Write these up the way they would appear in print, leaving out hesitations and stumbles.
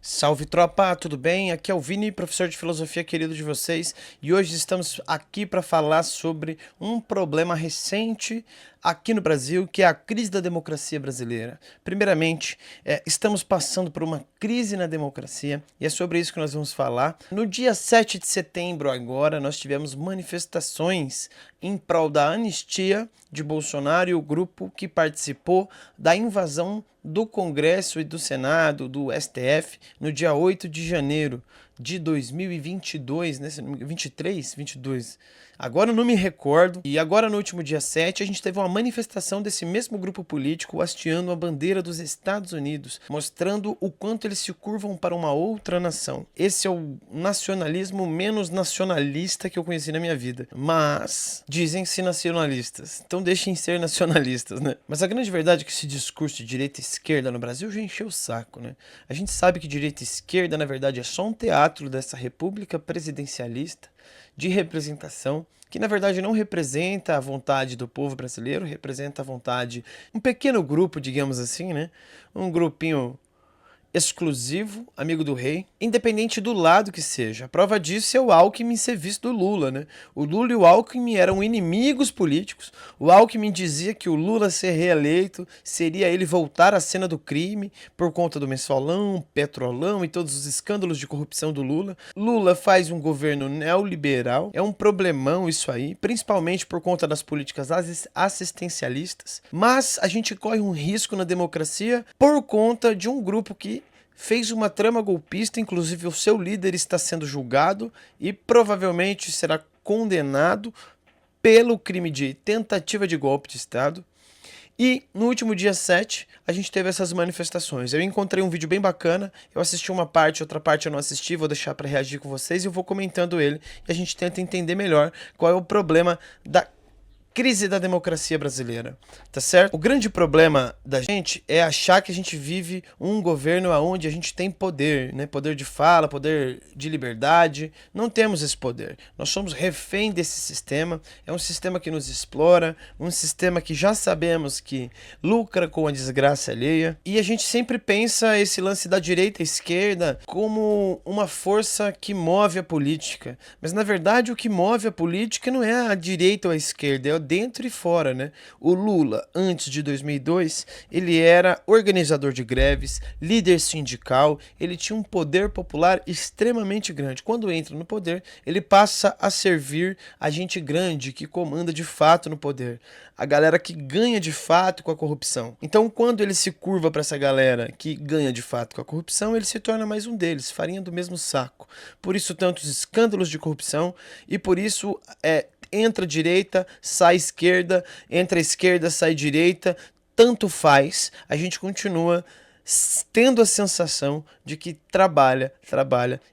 Salve tropa, tudo bem? Aqui é o Vini, professor de filosofia querido de vocês, e hoje estamos aqui para falar sobre um problema recente aqui no Brasil, que é a crise da democracia brasileira. Primeiramente, estamos passando por uma crise na democracia, e é sobre isso que nós vamos falar. No dia 7 de setembro agora, nós tivemos manifestações em prol da anistia de Bolsonaro e o grupo que participou da invasão do Congresso e do Senado, do STF, no dia 8 de janeiro de 2022, né? 23, 22. Agora eu não me recordo. E agora no último dia 7, a gente teve uma manifestação desse mesmo grupo político hasteando a bandeira dos Estados Unidos, mostrando o quanto eles se curvam para uma outra nação. Esse é o nacionalismo menos nacionalista que eu conheci na minha vida. Mas dizem-se nacionalistas, então deixem ser nacionalistas, né? Mas a grande verdade é que esse discurso de direita e esquerda no Brasil já encheu o saco, né? A gente sabe que direita e esquerda, na verdade, é só um teatro dessa república presidencialista de representação, que na verdade não representa a vontade do povo brasileiro, representa a vontade, um pequeno grupo, digamos assim, né? Um grupinho exclusivo, amigo do rei, independente do lado que seja. A prova disso é o Alckmin ser visto do Lula, né? O Lula e o Alckmin eram inimigos políticos. O Alckmin dizia que o Lula ser reeleito seria ele voltar à cena do crime por conta do mensalão, petrolão e todos os escândalos de corrupção do Lula. Lula faz um governo neoliberal, é um problemão isso aí, principalmente por conta das políticas assistencialistas. Mas a gente corre um risco na democracia por conta de um grupo que fez uma trama golpista, inclusive o seu líder está sendo julgado e provavelmente será condenado pelo crime de tentativa de golpe de Estado. E no último dia 7, a gente teve essas manifestações. Eu encontrei um vídeo bem bacana, eu assisti uma parte, outra parte eu não assisti, vou deixar para reagir com vocês e eu vou comentando ele e a gente tenta entender melhor qual é o problema da crise da democracia brasileira, tá certo? O grande problema da gente é achar que a gente vive um governo onde a gente tem poder, né? Poder de fala, poder de liberdade. Não temos esse poder. Nós somos refém desse sistema. É um sistema que nos explora, um sistema que já sabemos que lucra com a desgraça alheia. E a gente sempre pensa esse lance da direita e esquerda como uma força que move a política. Mas na verdade o que move a política não é a direita ou a esquerda, é o dentro e fora, né? O Lula, antes de 2002, ele era organizador de greves, líder sindical, ele tinha um poder popular extremamente grande. Quando entra no poder, ele passa a servir a gente grande que comanda de fato no poder, a galera que ganha de fato com a corrupção. Então, quando ele se curva para essa galera que ganha de fato com a corrupção, ele se torna mais um deles, farinha do mesmo saco. Por isso, tantos escândalos de corrupção e por isso entra direita, sai esquerda, entra esquerda, sai direita, tanto faz, a gente continua tendo a sensação de que trabalha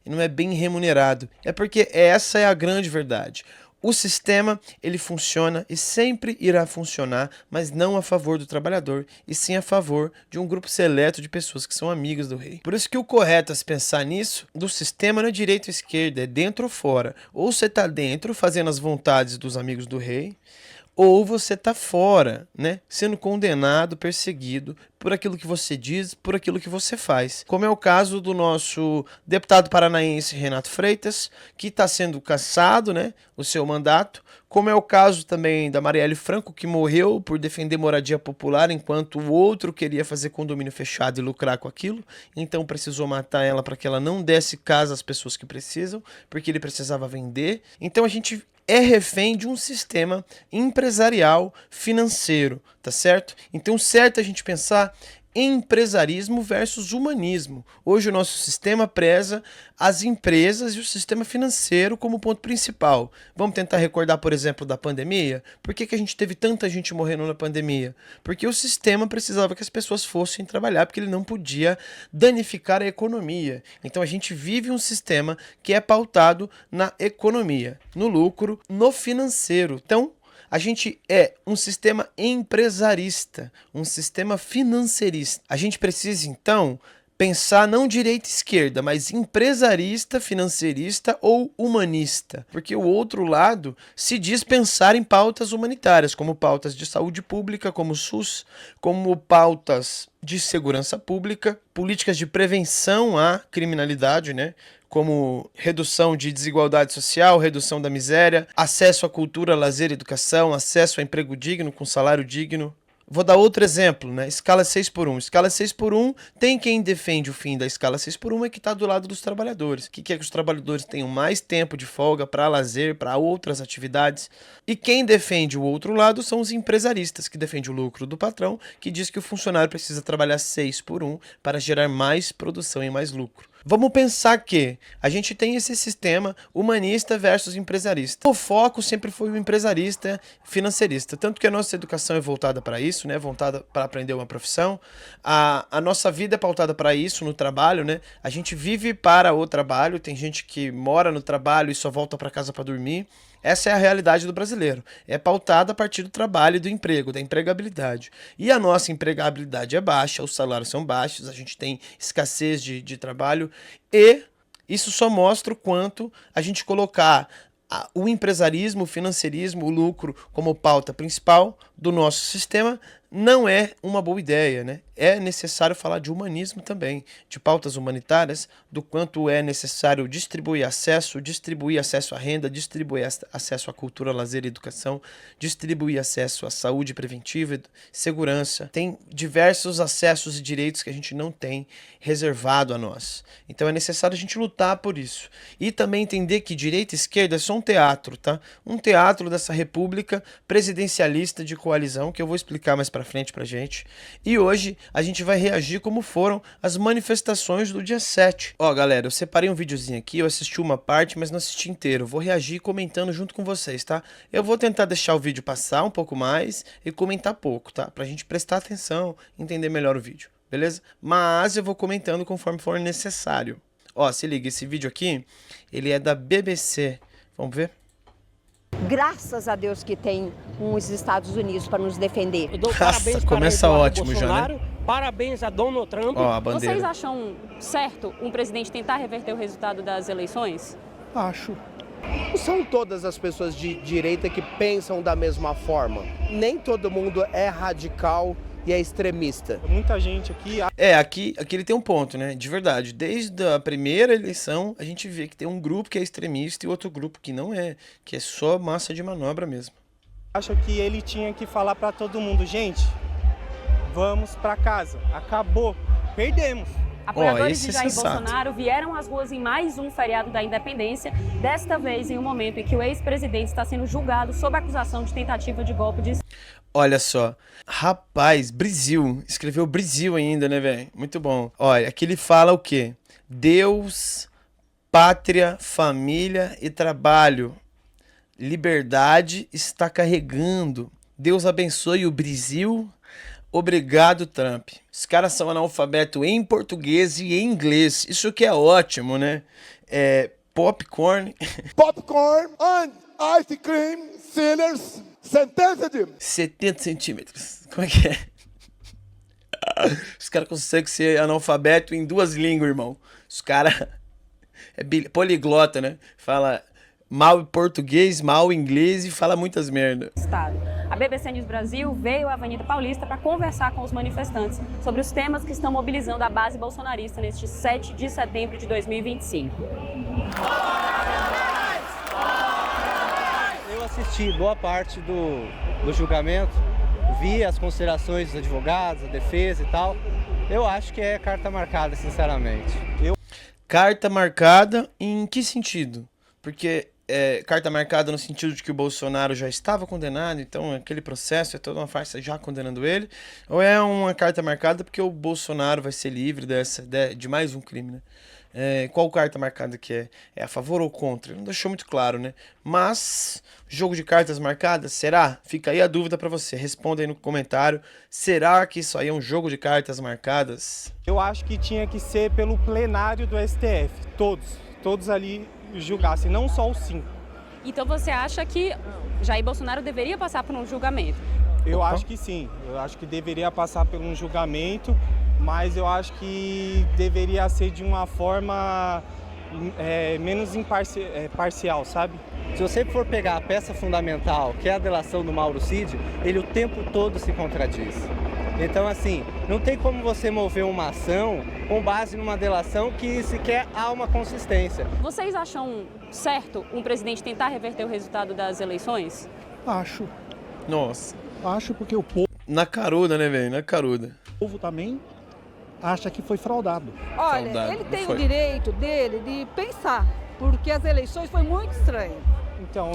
e não é bem remunerado. É porque essa é a grande verdade. O sistema, ele funciona e sempre irá funcionar, mas não a favor do trabalhador, e sim a favor de um grupo seleto de pessoas que são amigos do rei. Por isso que o correto a se pensar nisso, do sistema não é direita ou esquerda, é dentro ou fora. Ou você tá dentro, fazendo as vontades dos amigos do rei, ou você está fora, né, sendo condenado, perseguido por aquilo que você diz, por aquilo que você faz. Como é o caso do nosso deputado paranaense Renato Freitas, que está sendo cassado, né, o seu mandato. Como é o caso também da Marielle Franco, que morreu por defender moradia popular, enquanto o outro queria fazer condomínio fechado e lucrar com aquilo. Então precisou matar ela para que ela não desse casa às pessoas que precisam, porque ele precisava vender. Então a gente é refém de um sistema empresarial financeiro, tá certo? Então, certo a gente pensar empresarismo versus humanismo. Hoje o nosso sistema preza as empresas e o sistema financeiro como ponto principal. Vamos tentar recordar, por exemplo, da pandemia? Por que a gente teve tanta gente morrendo na pandemia? Porque o sistema precisava que as pessoas fossem trabalhar, porque ele não podia danificar a economia. Então a gente vive um sistema que é pautado na economia, no lucro, no financeiro. Então, a gente é um sistema empresarista, um sistema financeirista. A gente precisa, então, pensar não direita e esquerda, mas empresarista, financeirista ou humanista. Porque o outro lado se diz pensar em pautas humanitárias, como pautas de saúde pública, como o SUS, como pautas de segurança pública, políticas de prevenção à criminalidade, né? Como redução de desigualdade social, redução da miséria, acesso à cultura, lazer e educação, acesso a emprego digno com salário digno. Vou dar outro exemplo, né? Escala 6x1. Escala 6x1 tem quem defende o fim da escala 6x1 é que está do lado dos trabalhadores. Que quer que os trabalhadores tenham mais tempo de folga para lazer, para outras atividades. E quem defende o outro lado são os empresaristas, que defendem o lucro do patrão, que diz que o funcionário precisa trabalhar 6x1 para gerar mais produção e mais lucro. Vamos pensar que a gente tem esse sistema humanista versus empresarista. O foco sempre foi o empresarista financeirista, tanto que a nossa educação é voltada para isso, né? Voltada para aprender uma profissão. A nossa vida é pautada para isso no trabalho, né? A gente vive para o trabalho, tem gente que mora no trabalho e só volta para casa para dormir. Essa é a realidade do brasileiro. É pautada a partir do trabalho e do emprego, da empregabilidade. E a nossa empregabilidade é baixa, os salários são baixos, a gente tem escassez de trabalho. E isso só mostra o quanto a gente colocar o empresarismo, o financeirismo, o lucro como pauta principal do nosso sistema não é uma boa ideia, né? É necessário falar de humanismo também, de pautas humanitárias, do quanto é necessário distribuir acesso à renda, distribuir acesso à cultura, lazer e educação, distribuir acesso à saúde preventiva e segurança. Tem diversos acessos e direitos que a gente não tem reservado a nós. Então é necessário a gente lutar por isso. E também entender que direita e esquerda é só um teatro, tá? Um teatro dessa república presidencialista de coalizão, que eu vou explicar mais pra frente pra gente. E hoje a gente vai reagir como foram as manifestações do dia 7. Ó, galera, eu separei um videozinho aqui, eu assisti uma parte, mas não assisti inteiro. Vou reagir comentando junto com vocês, tá? Eu vou tentar deixar o vídeo passar um pouco mais e comentar pouco, tá? Pra gente prestar atenção, entender melhor o vídeo, beleza? Mas eu vou comentando conforme for necessário. Ó, se liga, esse vídeo aqui, ele é da BBC. Vamos ver? Graças a Deus que tem os Estados Unidos para nos defender. Eu dou Nossa, parabéns começa para ótimo Bolsonaro, já, né? Parabéns a Donald Trump. Ó, a bandeira. Vocês acham certo um presidente tentar reverter o resultado das eleições? Acho. Não são todas as pessoas de direita que pensam da mesma forma. Nem todo mundo é radical e é extremista. Muita gente aqui... Aqui ele tem um ponto, né? De verdade. Desde a primeira eleição, a gente vê que tem um grupo que é extremista e outro grupo que não é. Que é só massa de manobra mesmo. Acho que ele tinha que falar para todo mundo, gente, vamos para casa. Acabou. Perdemos. Apoiadores esse de é Jair sensato. Bolsonaro vieram às ruas em mais um feriado da independência, desta vez em um momento em que o ex-presidente está sendo julgado sob acusação de tentativa de golpe de... Olha só. Rapaz, Brasil. Escreveu Brasil ainda, né, velho? Muito bom. Olha, aqui ele fala o quê? Deus, pátria, família e trabalho. Liberdade está carregando. Deus abençoe o Brasil. Obrigado, Trump. Os caras são analfabetos em português e em inglês. Isso que é ótimo, né? Popcorn. Popcorn and ice cream sellers sentenced 70 centímetros. Como é que é? Os caras conseguem ser analfabeto em duas línguas, irmão. Os caras... É poliglota, né? Fala mal português, mal inglês e fala muitas merda. Estado. A BBC News Brasil veio à Avenida Paulista para conversar com os manifestantes sobre os temas que estão mobilizando a base bolsonarista neste 7 de setembro de 2025. Eu assisti boa parte do julgamento, vi as considerações dos advogados, a defesa e tal. Eu acho que é carta marcada, sinceramente. Carta marcada em que sentido? Porque carta marcada no sentido de que o Bolsonaro já estava condenado, então aquele processo é toda uma farsa já condenando ele, ou é uma carta marcada porque o Bolsonaro vai ser livre de mais um crime, né? Qual carta marcada que é? É a favor ou contra? Não deixou muito claro, né? Mas, jogo de cartas marcadas, será? Fica aí a dúvida pra você, responda aí no comentário. Será que isso aí é um jogo de cartas marcadas? Eu acho que tinha que ser pelo plenário do STF. Todos ali julgassem, não só os 5. Então você acha que Jair Bolsonaro deveria passar por um julgamento? Eu acho que sim. Eu acho que deveria passar por um julgamento mas eu acho que deveria ser de uma forma menos parcial, sabe? Se você for pegar a peça fundamental, que é a delação do Mauro Cid, ele o tempo todo se contradiz. Então, assim, não tem como você mover uma ação com base numa delação que sequer há uma consistência. Vocês acham certo um presidente tentar reverter o resultado das eleições? Acho. Nossa. Acho porque o povo Na caruda, né, velho? Na caruda. também acha que foi fraudado. Olha, Saudade, ele não tem foi? o direito dele de pensar, porque as eleições foi muito estranho. Então,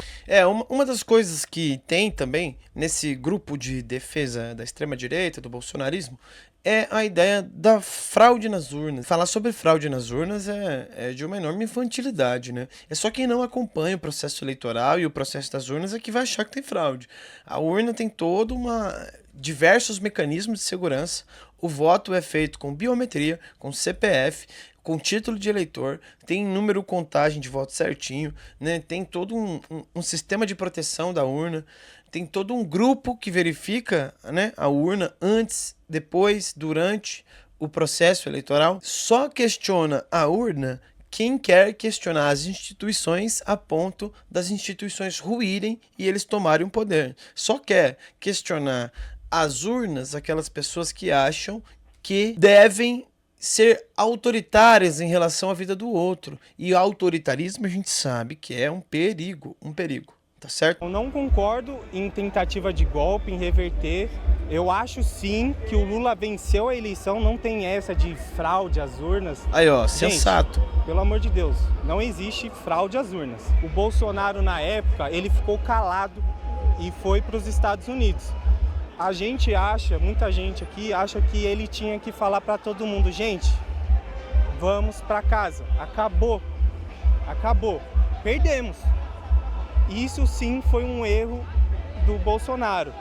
Uma das coisas que tem também nesse grupo de defesa da extrema-direita, do bolsonarismo, é a ideia da fraude nas urnas. Falar sobre fraude nas urnas é de uma enorme infantilidade, né? É só quem não acompanha o processo eleitoral e o processo das urnas é que vai achar que tem fraude. A urna tem diversos mecanismos de segurança. O voto é feito com biometria, com CPF, com título de eleitor, tem número contagem de voto certinho, né? Tem todo um sistema de proteção da urna, tem todo um grupo que verifica, né, a urna antes, depois, durante o processo eleitoral. Só questiona a urna quem quer questionar as instituições a ponto das instituições ruírem e eles tomarem o poder. Só quer questionar as urnas aquelas pessoas que acham que devem ser autoritárias em relação à vida do outro. E o autoritarismo a gente sabe que é um perigo, tá certo? eu não concordo em tentativa de golpe, em reverter. Eu acho sim que o Lula venceu a eleição, não tem essa de fraude às urnas. Aí, ó, Gente, sensato. pelo amor de Deus, não existe fraude às urnas. O Bolsonaro, na época, ele ficou calado e foi para os Estados Unidos. A gente acha, muita gente aqui acha que ele tinha que falar para todo mundo, gente, vamos para casa, acabou, perdemos. Isso sim foi um erro do Bolsonaro,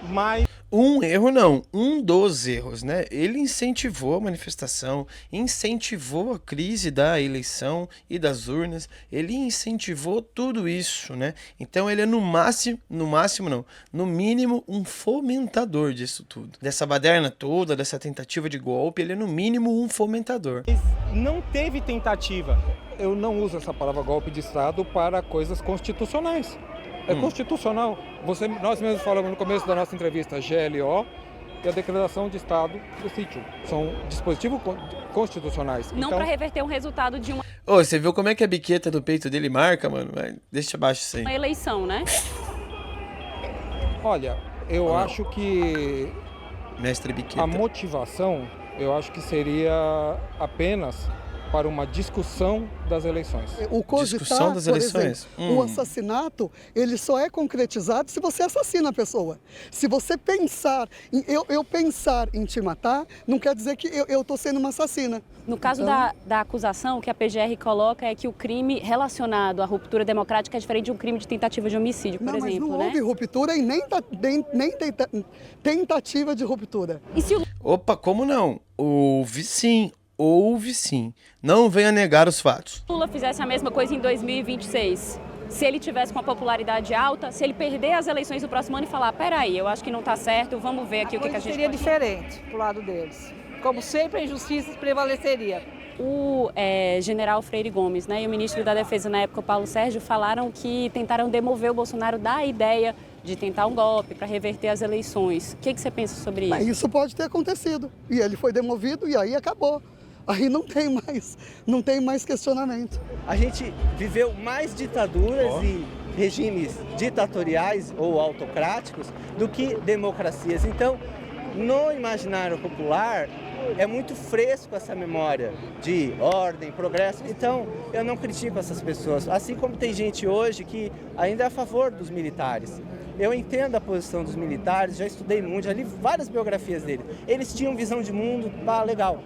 mas... Um erro não, um dos erros, né? Ele incentivou a manifestação, incentivou a crise da eleição e das urnas, ele incentivou tudo isso, né? Então ele é no mínimo um fomentador disso tudo. Dessa baderna toda, dessa tentativa de golpe, ele é no mínimo um fomentador. não teve tentativa. Eu não uso essa palavra golpe de Estado para coisas constitucionais. É constitucional. Nós mesmos falamos no começo da nossa entrevista, GLO e a declaração de estado do sítio. São dispositivos constitucionais. Não para reverter um resultado de uma Ô, você viu como é que a biqueta do peito dele marca, mano? Deixa abaixo isso aí. eleição, né? Olha, eu acho que Mestre Biqueta. a motivação, eu acho que seria apenas para uma discussão das eleições. O cogitar, Discussão das por eleições? exemplo, o assassinato, ele só é concretizado se você assassina a pessoa. Se você pensar, eu pensar em te matar, não quer dizer que eu estou sendo uma assassina. No caso da acusação, o que a PGR coloca é que o crime relacionado à ruptura democrática é diferente de um crime de tentativa de homicídio, por exemplo, mas não né? houve ruptura e nem tentativa de ruptura. E se o Opa, como não? Houve sim. Não venha negar os fatos. Lula fizesse a mesma coisa em 2026, se ele tivesse com a popularidade alta, se ele perder as eleições do próximo ano e falar, peraí, eu acho que não está certo, vamos ver aqui o que a gente seria pode... diferente pro lado deles. Como sempre, a injustiça prevaleceria. O general Freire Gomes, né, e o ministro da Defesa na época, Paulo Sérgio, falaram que tentaram demover o Bolsonaro da ideia de tentar um golpe para reverter as eleições. O que você pensa sobre isso? Mas isso pode ter acontecido. E ele foi demovido e aí acabou. Aí não tem mais questionamento. A gente viveu mais ditaduras e regimes ditatoriais ou autocráticos do que democracias. Então, no imaginário popular, é muito fresco essa memória de ordem, progresso. Então, eu não critico essas pessoas. Assim como tem gente hoje que ainda é a favor dos militares. Eu entendo a posição dos militares, já estudei muito, já li várias biografias deles. Eles tinham visão de mundo, legal.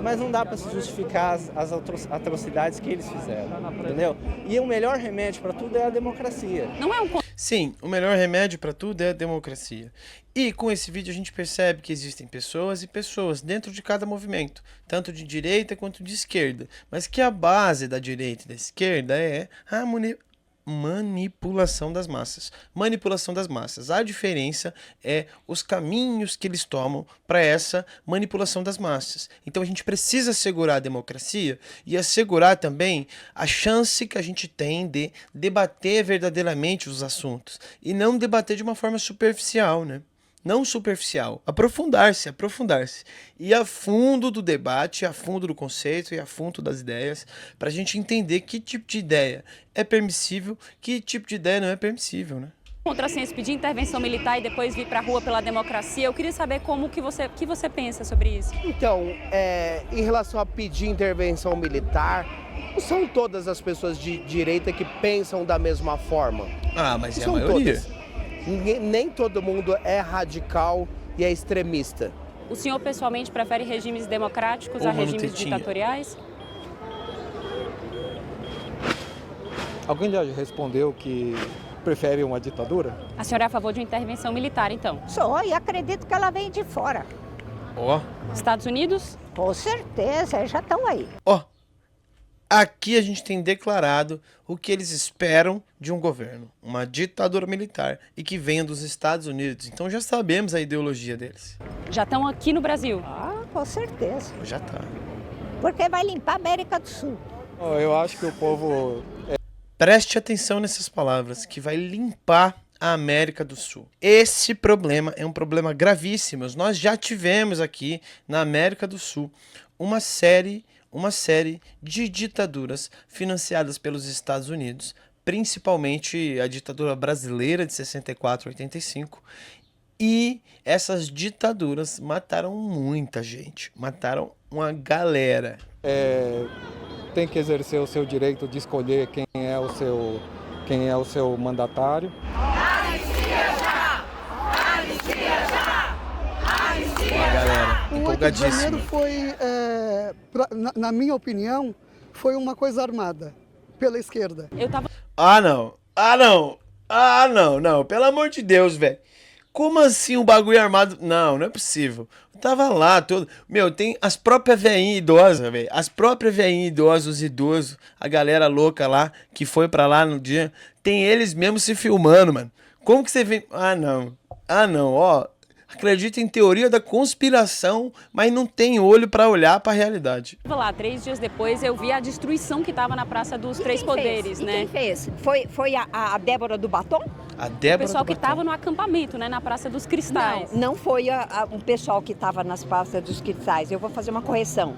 Mas não dá para se justificar as atrocidades que eles fizeram, entendeu? E o melhor remédio para tudo é a democracia. Não é um... Sim, o melhor remédio para tudo é a democracia. E com esse vídeo a gente percebe que existem pessoas e pessoas dentro de cada movimento, tanto de direita quanto de esquerda, mas que a base da direita e da esquerda é manipulação das massas. Manipulação das massas. A diferença é os caminhos que eles tomam para essa manipulação das massas. Então a gente precisa assegurar a democracia e assegurar também a chance que a gente tem de debater verdadeiramente os assuntos e não debater de uma forma superficial, né? Não superficial, aprofundar-se, ir a fundo do debate, a fundo do conceito e a fundo das ideias, para a gente entender que tipo de ideia é permissível, que tipo de ideia não é permissível, né? Contra a ciência, pedir intervenção militar e depois vir para a rua pela democracia. Eu queria saber como que você pensa sobre isso. Então, em relação a pedir intervenção militar, não são todas as pessoas de direita que pensam da mesma forma. Ah, mas é a São maioria. todas. Nem todo mundo é radical e é extremista. O senhor pessoalmente prefere regimes democráticos Ou a regimes manutentinha. ditatoriais? Alguém já respondeu que prefere uma ditadura? A senhora é a favor de uma intervenção militar, então? Sou e acredito que ela vem de fora. Ó, Estados Unidos? Com certeza, já estão aí. ó. Aqui a gente tem declarado o que eles esperam de um governo, uma ditadura militar e que venha dos Estados Unidos. Então já sabemos a ideologia deles. Já estão aqui no Brasil? Ah, com certeza. Já tá. Porque vai limpar a América do Sul. Eu acho que o povo Preste atenção nessas palavras, que vai limpar a América do Sul. Esse problema é um problema gravíssimo. Nós já tivemos aqui na América do Sul uma série de ditaduras financiadas pelos Estados Unidos, principalmente a ditadura brasileira de 64 a 85, e essas ditaduras mataram muita gente, mataram uma galera. tem que exercer o seu direito de escolher quem é o seu mandatário. Uma galera O 8 de janeiro empolgadíssima. foi, na minha opinião, foi uma coisa armada pela esquerda. Eu tava... Não, pelo amor de Deus, velho. Como assim um bagulho armado? Não é possível. Eu tava lá todo. Meu, tem as próprias veinhas idosas, velho. As próprias veinhas idosas, os idosos, a galera louca lá que foi pra lá no dia. Tem eles mesmo se filmando, mano. Como que você vem. Ah, não, ó. Acredita em teoria da conspiração, mas não tem olho pra olhar pra realidade. Lá, 3 dias depois, eu vi a destruição que estava na Praça dos Três Poderes, né? Quem fez? Foi a Débora do Batom? A O Débora pessoal do que Batom. estava no acampamento, né? Na Praça dos Cristais. Não foi o pessoal que estava nas praças dos cristais. Eu vou fazer uma correção.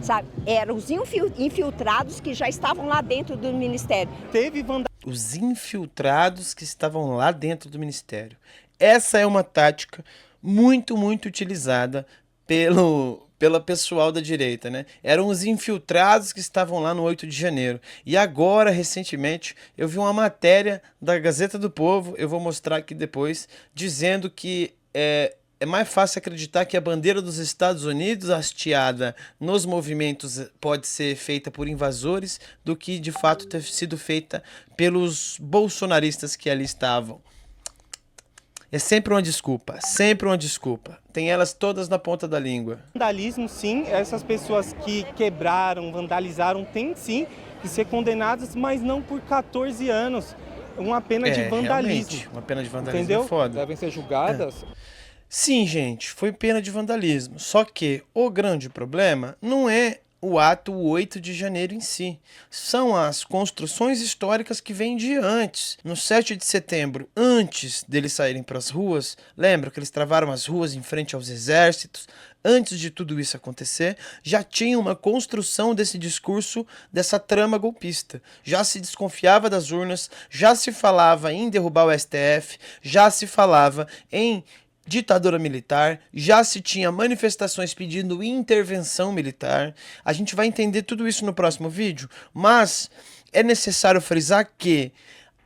Sabe? Eram os infiltrados que já estavam lá dentro do ministério. Teve Os infiltrados que estavam lá dentro do ministério. Essa é uma tática muito utilizada pela pessoal da direita, né? Eram os infiltrados que estavam lá no 8 de janeiro. E agora, recentemente, eu vi uma matéria da Gazeta do Povo, eu vou mostrar aqui depois, dizendo que é mais fácil acreditar que a bandeira dos Estados Unidos hasteada nos movimentos pode ser feita por invasores do que, de fato, ter sido feita pelos bolsonaristas que ali estavam. É sempre uma desculpa, Tem elas todas na ponta da língua. Vandalismo, sim, essas pessoas que quebraram, vandalizaram, têm sim que ser condenadas, mas não por 14 anos. Uma pena de vandalismo. Realmente, uma pena de vandalismo. Entendeu? Foda. Devem ser julgadas. Sim, gente, foi pena de vandalismo. Só que o grande problema não é o ato 8 de janeiro em si. São as construções históricas que vêm de antes. No 7 de setembro, antes deles saírem para as ruas, lembra que eles travaram as ruas em frente aos exércitos? Antes de tudo isso acontecer, já tinha uma construção desse discurso, dessa trama golpista. Já se desconfiava das urnas, já se falava em derrubar o STF, já se falava em ditadura militar, já se tinha manifestações pedindo intervenção militar. A gente vai entender tudo isso no próximo vídeo, mas é necessário frisar que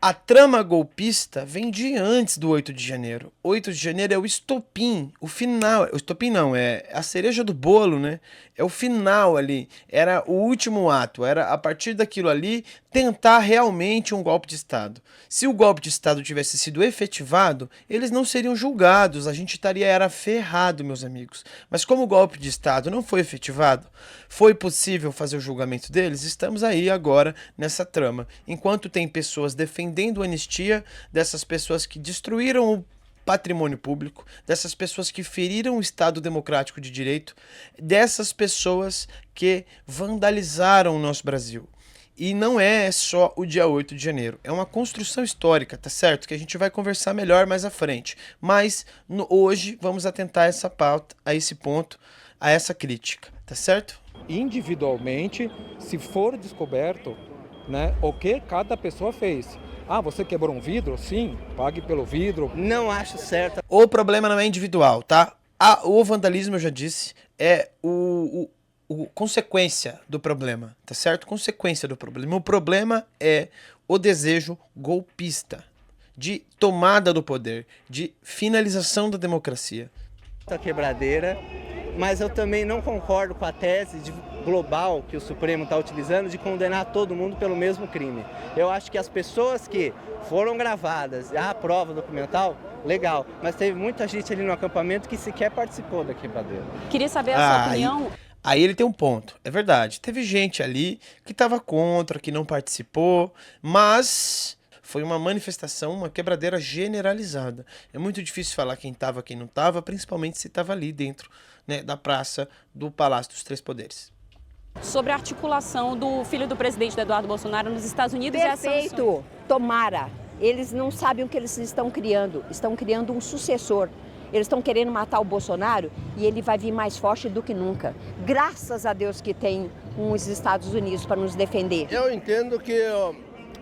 A trama golpista vem de antes do 8 de janeiro. 8 de janeiro é o estopim, o final. O estopim não, é a cereja do bolo, né? É o final ali. Era o último ato. Era a partir daquilo ali tentar realmente um golpe de Estado. Se o golpe de Estado tivesse sido efetivado, eles não seriam julgados. A gente era ferrado, meus amigos. Mas como o golpe de Estado não foi efetivado, foi possível fazer o julgamento deles, estamos aí agora nessa trama. Enquanto tem pessoas defendendo a anistia, dessas pessoas que destruíram o patrimônio público, dessas pessoas que feriram o Estado democrático de direito, dessas pessoas que vandalizaram o nosso Brasil. E não é só o dia 8 de janeiro, é uma construção histórica, tá certo? Que a gente vai conversar melhor mais à frente. Mas hoje vamos atentar a essa pauta, a esse ponto, a essa crítica, tá certo? Individualmente, se for descoberto, né, o que cada pessoa fez. Ah, você quebrou um vidro? Sim, pague pelo vidro. Não acho certo. O problema não é individual, tá? O vandalismo, eu já disse, é consequência do problema, tá certo? Consequência do problema. O problema é o desejo golpista de tomada do poder, de finalização da democracia. A quebradeira, mas eu também não concordo com a tese global que o Supremo está utilizando de condenar todo mundo pelo mesmo crime. Eu acho que as pessoas que foram gravadas, a prova documental, legal, mas teve muita gente ali no acampamento que sequer participou da quebradeira. Queria saber a sua opinião. Aí ele tem um ponto, é verdade. Teve gente ali que estava contra, que não participou, mas foi uma manifestação, uma quebradeira generalizada. É muito difícil falar quem estava, quem não estava, principalmente se estava ali dentro, né, da praça do Palácio dos Três Poderes. Sobre a articulação do filho do presidente Eduardo Bolsonaro nos Estados Unidos e as sanções. Perfeito, tomara. Eles não sabem o que eles estão criando um sucessor. Eles estão querendo matar o Bolsonaro e ele vai vir mais forte do que nunca. Graças a Deus que tem os Estados Unidos para nos defender. Eu entendo que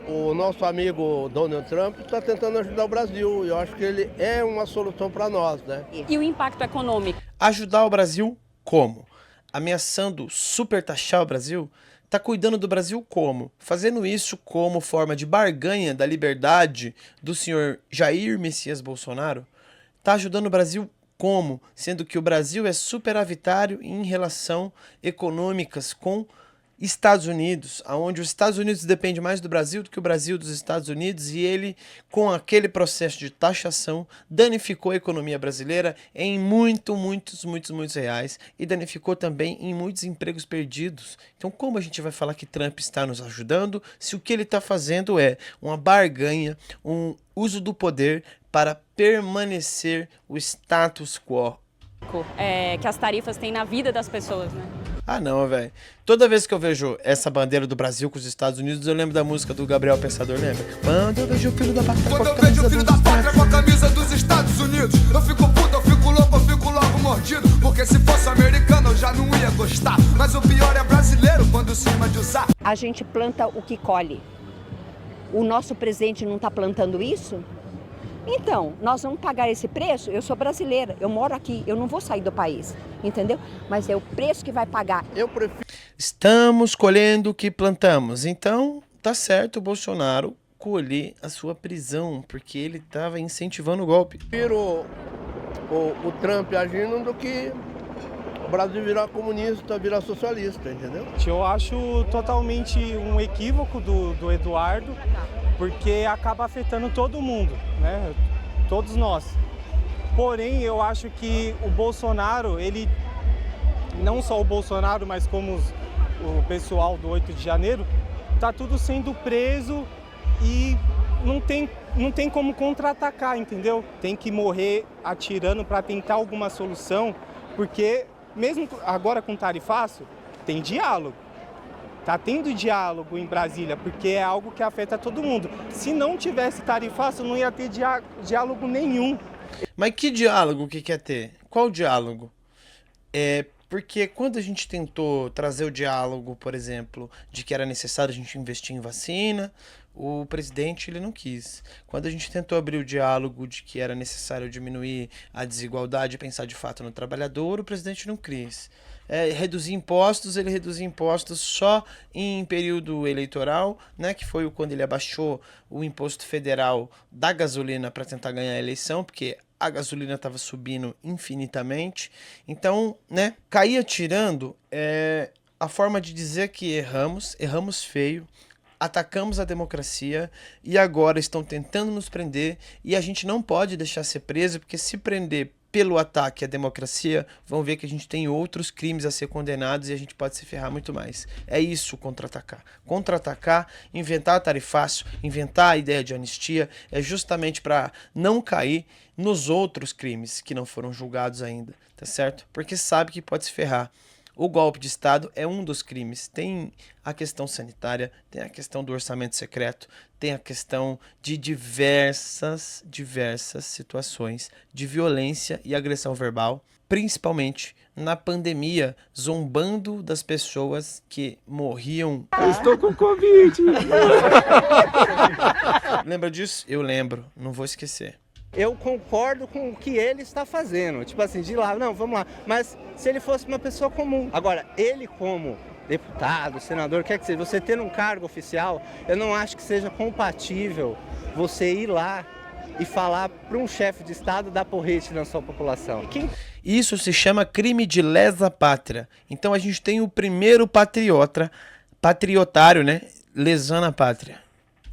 o nosso amigo Donald Trump está tentando ajudar o Brasil. Eu acho que ele é uma solução para nós, né? E o impacto econômico? Ajudar o Brasil como? Ameaçando supertaxar o Brasil? Está cuidando do Brasil como? Fazendo isso como forma de barganha da liberdade do senhor Jair Messias Bolsonaro? Está ajudando o Brasil como? Sendo que o Brasil é superavitário em relação econômicas com Estados Unidos, onde os Estados Unidos depende mais do Brasil do que o Brasil dos Estados Unidos, e ele, com aquele processo de taxação, danificou a economia brasileira em muitos reais e danificou também em muitos empregos perdidos. Então, como a gente vai falar que Trump está nos ajudando se o que ele está fazendo é uma barganha, um uso do poder para permanecer o status quo? Que as tarifas têm na vida das pessoas, né? Ah não, velho. Toda vez que eu vejo essa bandeira do Brasil com os Estados Unidos, eu lembro da música do Gabriel Pensador, lembra? Quando eu vejo o filho da pátria com a camisa dos Estados Unidos, eu fico puto, eu fico louco, eu fico logo mordido. Porque se fosse americano eu já não ia gostar. Mas o pior é brasileiro quando cima de usar. A gente planta o que colhe. O nosso presidente não está plantando isso? Então, nós vamos pagar esse preço? Eu sou brasileira, eu moro aqui, eu não vou sair do país, entendeu? Mas é o preço que vai pagar. Eu prefiro... Estamos colhendo o que plantamos. Então, tá certo o Bolsonaro colher a sua prisão, porque ele estava incentivando o golpe. Prefiro o Trump agindo do que o Brasil virar comunista, virar socialista, entendeu? Eu acho totalmente um equívoco do Eduardo, porque acaba afetando todo mundo, né? Todos nós. Porém, eu acho que o Bolsonaro, ele, não só o Bolsonaro, mas como o pessoal do 8 de janeiro, tá tudo sendo preso e não tem como contra-atacar, entendeu? Tem que morrer atirando para tentar alguma solução, porque mesmo agora com tarifaço, tem diálogo. Tá tendo diálogo em Brasília, porque é algo que afeta todo mundo. Se não tivesse tarifaço, não ia ter diálogo nenhum. Mas que diálogo que quer ter? Qual diálogo? Porque quando a gente tentou trazer o diálogo, por exemplo, de que era necessário a gente investir em vacina, o presidente ele não quis. Quando a gente tentou abrir o diálogo de que era necessário diminuir a desigualdade e pensar de fato no trabalhador, o presidente não quis. reduzir impostos, ele reduzia impostos só em período eleitoral, né, que foi quando ele abaixou o imposto federal da gasolina para tentar ganhar a eleição, porque a gasolina estava subindo infinitamente. Então, né, caía tirando a forma de dizer que erramos feio, atacamos a democracia e agora estão tentando nos prender e a gente não pode deixar ser preso, porque se prender pelo ataque à democracia, vão ver que a gente tem outros crimes a ser condenados e a gente pode se ferrar muito mais. É isso, contra-atacar. Contra-atacar, inventar tarifácio, inventar a ideia de anistia, é justamente para não cair nos outros crimes que não foram julgados ainda, tá certo? Porque sabe que pode se ferrar. O golpe de Estado é um dos crimes. Tem a questão sanitária, tem a questão do orçamento secreto, tem a questão de diversas situações de violência e agressão verbal, principalmente na pandemia, zombando das pessoas que morriam. Eu estou com Covid! Lembra disso? Eu lembro, não vou esquecer. Eu concordo com o que ele está fazendo, tipo assim, de lá, não, vamos lá. Mas se ele fosse uma pessoa comum. Agora, ele como deputado, senador, quer que seja, você tendo um cargo oficial, eu não acho que seja compatível você ir lá e falar para um chefe de Estado dar porrete na sua população. Isso se chama crime de lesa pátria. Então a gente tem o primeiro patriotário, né, lesando a pátria.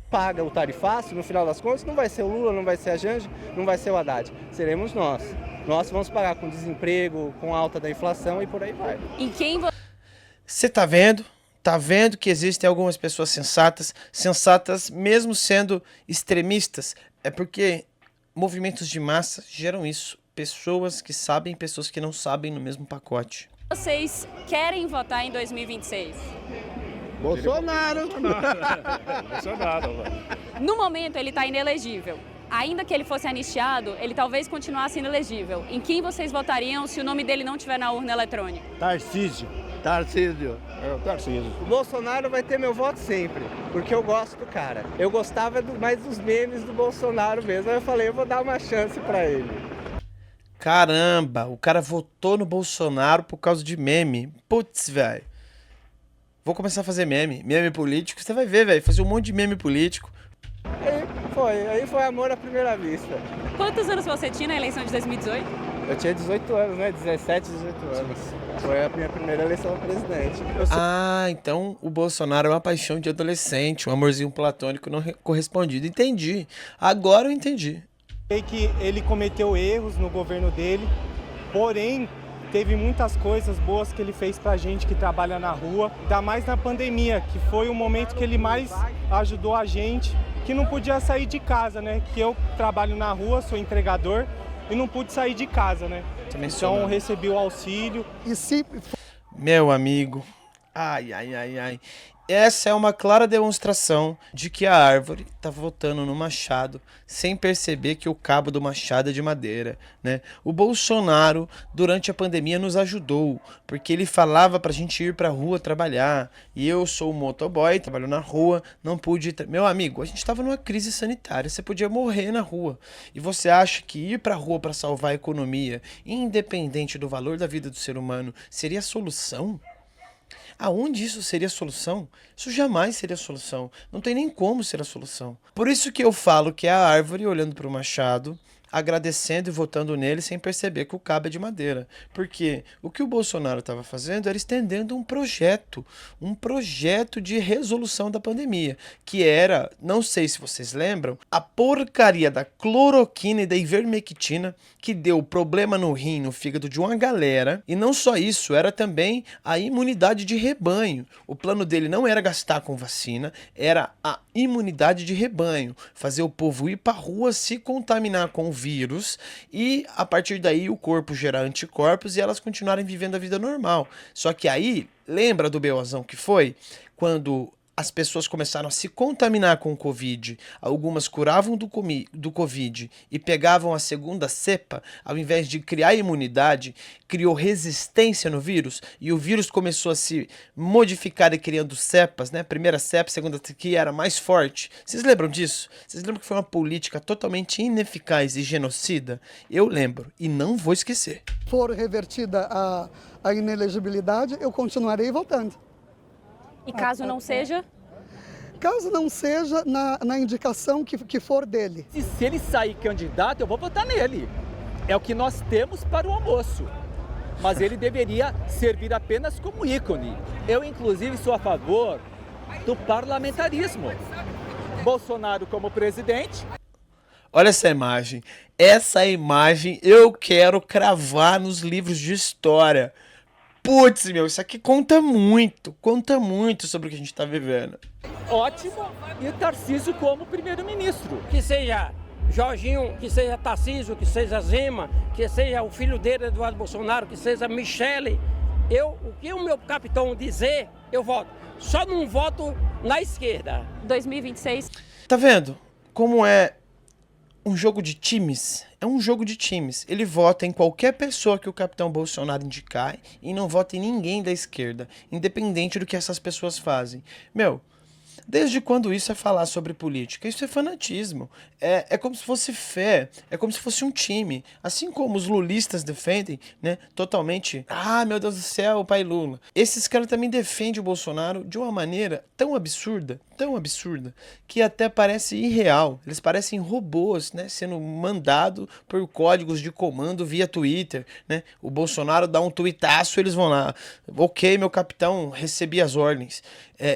Paga o tarifácio, no final das contas, não vai ser o Lula, não vai ser a Janja, não vai ser o Haddad. Seremos nós. Nós vamos pagar com desemprego, com alta da inflação e por aí vai. Em quem você tá vendo? Tá vendo que existem algumas pessoas sensatas mesmo sendo extremistas? É porque movimentos de massa geram isso. Pessoas que sabem, pessoas que não sabem no mesmo pacote. vocês querem votar em 2026? Bolsonaro! Bolsonaro, No momento, ele está inelegível. Ainda que ele fosse anistiado, ele talvez continuasse inelegível. Em quem vocês votariam se o nome dele não estiver na urna eletrônica? Tarcísio. É o Tarcísio. O Bolsonaro vai ter meu voto sempre, porque eu gosto do cara. Eu gostava mais dos memes do Bolsonaro mesmo. Aí eu falei, eu vou dar uma chance pra ele. Caramba, o cara votou no Bolsonaro por causa de meme. Putz, velho. Vou começar a fazer meme político. Você vai ver, velho, fazer um monte de meme político. Aí foi amor à primeira vista. Quantos anos você tinha na eleição de 2018? Eu tinha 18 anos, né? 17, 18 anos. Foi a minha primeira eleição a presidente. Ah, então o Bolsonaro é uma paixão de adolescente, um amorzinho platônico não correspondido. Entendi. Agora eu entendi. Sei que ele cometeu erros no governo dele, porém teve muitas coisas boas que ele fez pra gente que trabalha na rua, ainda mais na pandemia, que foi o momento que ele mais ajudou a gente, que não podia sair de casa, né? Que eu trabalho na rua, sou entregador e não pude sair de casa, né? Então eu recebi o auxílio. Meu amigo, ai. Essa é uma clara demonstração de que a árvore está voltando no machado sem perceber que o cabo do machado é de madeira, né? O Bolsonaro, durante a pandemia, nos ajudou, porque ele falava pra gente ir pra rua trabalhar. E eu sou motoboy, trabalho na rua, não pude... Meu amigo, a gente estava numa crise sanitária, você podia morrer na rua. E você acha que ir pra rua para salvar a economia, independente do valor da vida do ser humano, seria a solução? Aonde isso seria a solução? Isso jamais seria a solução. Não tem nem como ser a solução. Por isso que eu falo que é a árvore olhando para o machado, agradecendo e votando nele sem perceber que o cabo é de madeira. Porque o que o Bolsonaro estava fazendo era estendendo um projeto de resolução da pandemia, que era, não sei se vocês lembram, a porcaria da cloroquina e da ivermectina, que deu problema no rim, no fígado de uma galera. E não só isso, era também a imunidade de rebanho. O plano dele não era gastar com vacina, era a imunidade de rebanho, fazer o povo ir pra rua, se contaminar com o vírus e a partir daí o corpo gerar anticorpos e elas continuarem vivendo a vida normal. Só que aí, lembra do BOzão que foi? Quando as pessoas começaram a se contaminar com o Covid, algumas curavam do Covid e pegavam a segunda cepa, ao invés de criar imunidade, criou resistência no vírus, e o vírus começou a se modificar e criando cepas, né? Primeira cepa, segunda que era mais forte. Vocês lembram disso? Vocês lembram que foi uma política totalmente ineficaz e genocida? Eu lembro, e não vou esquecer. For revertida a inelegibilidade, eu continuarei votando. E caso não seja? Caso não seja na indicação que for dele. Se ele sair candidato, eu vou votar nele. É o que nós temos para o almoço. Mas ele deveria servir apenas como ícone. Eu, inclusive, sou a favor do parlamentarismo. Bolsonaro como presidente. Olha essa imagem. Essa imagem eu quero cravar nos livros de história. Putz, meu, isso aqui conta muito sobre o que a gente tá vivendo. Ótimo, e Tarcísio como primeiro-ministro. Que seja Jorginho, que seja Tarcísio, que seja Zema, que seja o filho dele, Eduardo Bolsonaro, que seja Michele. O que o meu capitão dizer, eu voto. Só não voto na esquerda. 2026. Tá vendo como é um jogo de times? É um jogo de times. Ele vota em qualquer pessoa que o capitão Bolsonaro indicar e não vota em ninguém da esquerda, independente do que essas pessoas fazem. Meu, desde quando isso é falar sobre política? Isso é fanatismo. É como se fosse fé. É como se fosse um time. Assim como os lulistas defendem, né? Totalmente. Ah, meu Deus do céu, o pai Lula. Esses caras também defendem o Bolsonaro de uma maneira tão absurda, que até parece irreal. Eles parecem robôs, né? Sendo mandado por códigos de comando via Twitter, né? O Bolsonaro dá um tuitaço, eles vão lá. Ok, meu capitão, recebi as ordens.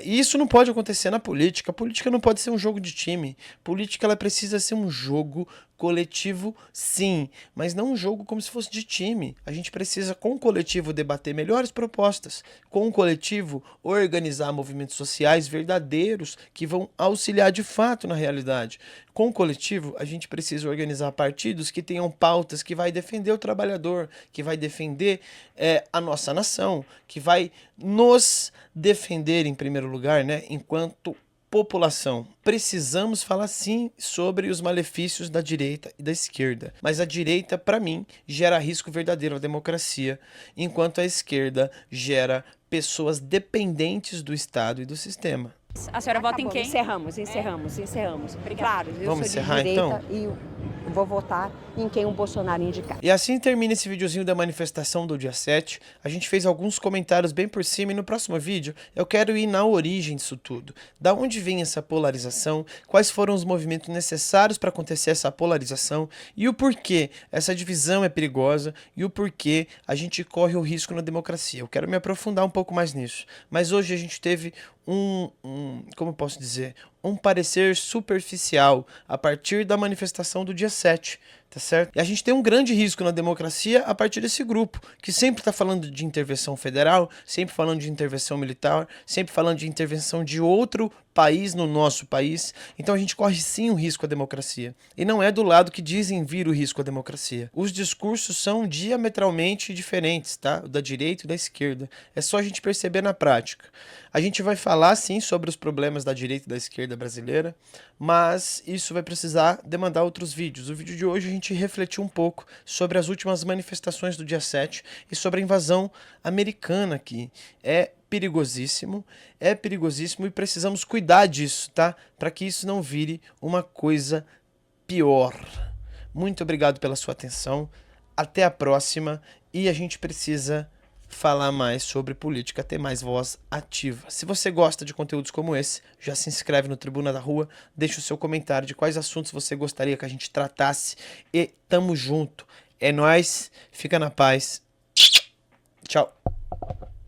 E isso não pode acontecer na política. A política não pode ser um jogo de time. Política, ela precisa ser um jogo coletivo, sim, mas não um jogo como se fosse de time. A gente precisa, com o coletivo, debater melhores propostas. Com o coletivo, organizar movimentos sociais verdadeiros que vão auxiliar de fato na realidade. Com o coletivo, a gente precisa organizar partidos que tenham pautas que vai defender o trabalhador, que vai defender a nossa nação, que vai nos defender em primeiro lugar, né, enquanto população. Precisamos falar sim sobre os malefícios da direita e da esquerda, mas a direita, para mim, gera risco verdadeiro à democracia, enquanto a esquerda gera pessoas dependentes do Estado e do sistema. A senhora vota em quem? Encerramos. Obrigada. Claro, eu Vamos sou de encerrar, direita então? e vou votar em quem o Bolsonaro indicar. E assim termina esse videozinho da manifestação do dia 7. A gente fez alguns comentários bem por cima e no próximo vídeo eu quero ir na origem disso tudo. Da onde vem essa polarização, quais foram os movimentos necessários para acontecer essa polarização e o porquê essa divisão é perigosa e o porquê a gente corre o risco na democracia. Eu quero me aprofundar um pouco mais nisso. Mas hoje a gente teve como eu posso dizer, um parecer superficial a partir da manifestação do dia 7, tá certo? E a gente tem um grande risco na democracia a partir desse grupo, que sempre tá falando de intervenção federal, sempre falando de intervenção militar, sempre falando de intervenção de outro país no nosso país. Então a gente corre sim um risco à democracia. E não é do lado que dizem vir o risco à democracia. Os discursos são diametralmente diferentes, tá? O da direita e da esquerda. É só a gente perceber na prática. A gente vai falar sim sobre os problemas da direita e da esquerda brasileira, mas isso vai precisar demandar outros vídeos. O vídeo de hoje a gente refletiu um pouco sobre as últimas manifestações do dia 7 e sobre a invasão americana aqui. É perigosíssimo e precisamos cuidar disso, tá? Para que isso não vire uma coisa pior. Muito obrigado pela sua atenção, até a próxima e a gente precisa falar mais sobre política, ter mais voz ativa. Se você gosta de conteúdos como esse, já se inscreve no Tribuna da Rua, deixa o seu comentário de quais assuntos você gostaria que a gente tratasse e tamo junto. É nóis, fica na paz. Tchau.